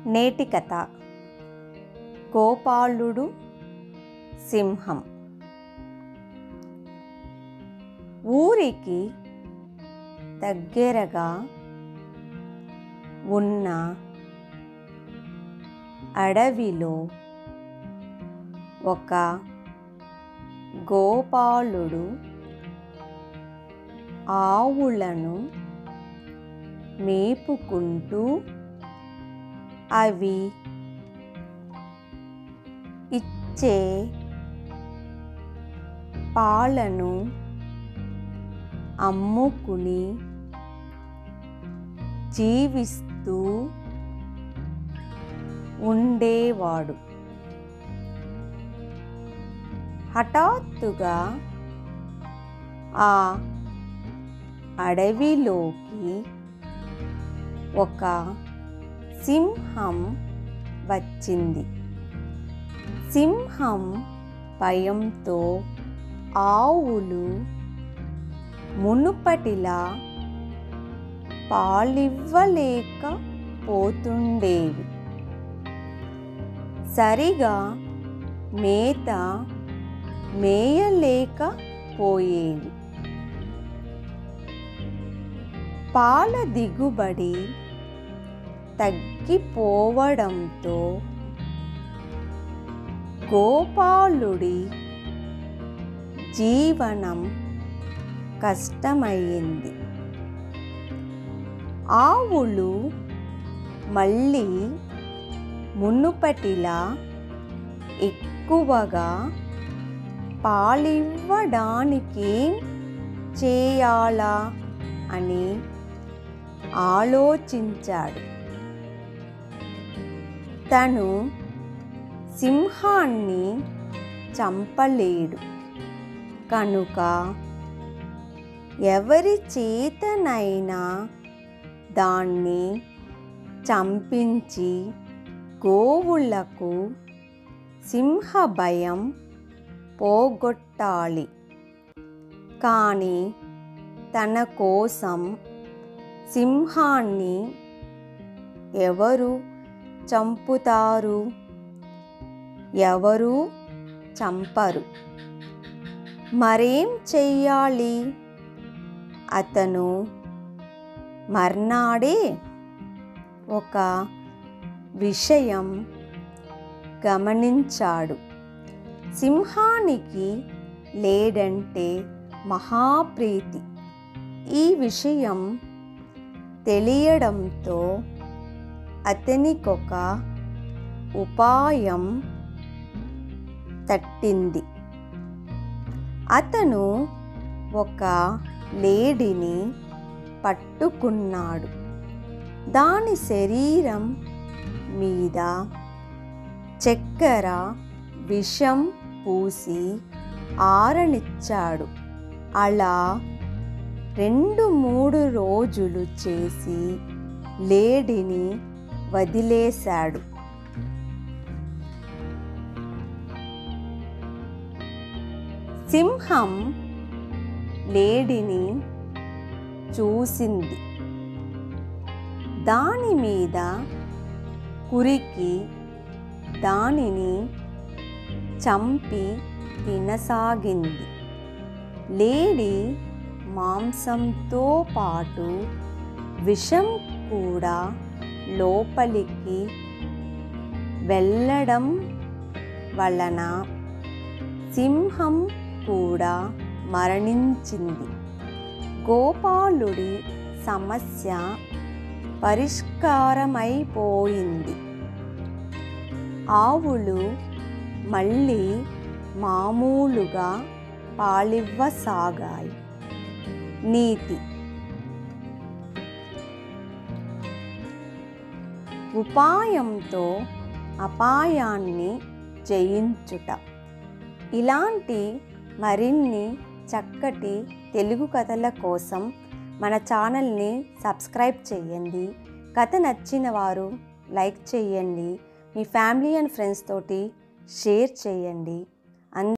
నేటి కథ గోపాలుడు సింహం. ఊరికి దగ్గరగా ఉన్న అడవిలో ఒక గోపాలుడు ఆవులను మేపుకుంటూ అవి ఇచ్చే పాలను అమ్ముకుని జీవిస్తూ ఉండేవాడు. హఠాత్తుగా ఆ అడవిలోకి ఒక సింహం వచ్చింది. సింహం భయంతో ఆవులు మునుపటిలా పాలివ్వలేకపోతుండేవి. సరిగా మేత మేయలేకపోయేవి. పాల దిగుబడి తగ్గిపోవడంతో గోపాలుడి జీవనం కష్టమయ్యింది. ఆవులు మళ్ళీ మునుపటిలా ఎక్కువగా పాలివ్వడానికి చేయాలా అని ఆలోచించాడు. తను సింహాన్ని చంపలేడు కనుక ఎవరి చేతనైనా దాన్ని చంపించి గోవులకు సింహ భయం పోగొట్టాలి. కానీ తన కోసం సింహాన్ని ఎవరు చంపుతారు? ఎవరూ చంపరు. మరేం చెయ్యాలి? అతను మర్నాడే ఒక విషయం గమనించాడు. సింహానికి లేడంటే మహాప్రీతి. ఈ విషయం తెలియడంతో అతనికొక ఉపాయం తట్టింది. అతను ఒక లేడిని పట్టుకున్నాడు. దాని శరీరం మీద చక్కెర విషం పూసి ఆరనిచ్చాడు. అలా 2-3 రోజులు చేసి లేడిని వదిలేశాడు. సింహం లేడిని చూసింది. దాని మీద కురికి దానిని చంపి తినసాగింది. లేడి మాంసంతో పాటు విషం కూడా లోపలికి వెళ్ళడం వలన సింహం కూడా మరణించింది. గోపాలుడి సమస్య పరిష్కారమైపోయింది. ఆవులు మళ్ళీ మామూలుగా పాలివ్వసాగాయి. నీతి: ఉపాయంతో అపాయాన్ని జయించుట. ఇలాంటి మరిన్ని చక్కటి తెలుగు కథల కోసం మన ఛానల్ని సబ్స్క్రైబ్ చేయండి. కథ నచ్చిన వారు లైక్ చేయండి. మీ ఫ్యామిలీ అండ్ ఫ్రెండ్స్ తోటి షేర్ చేయండి.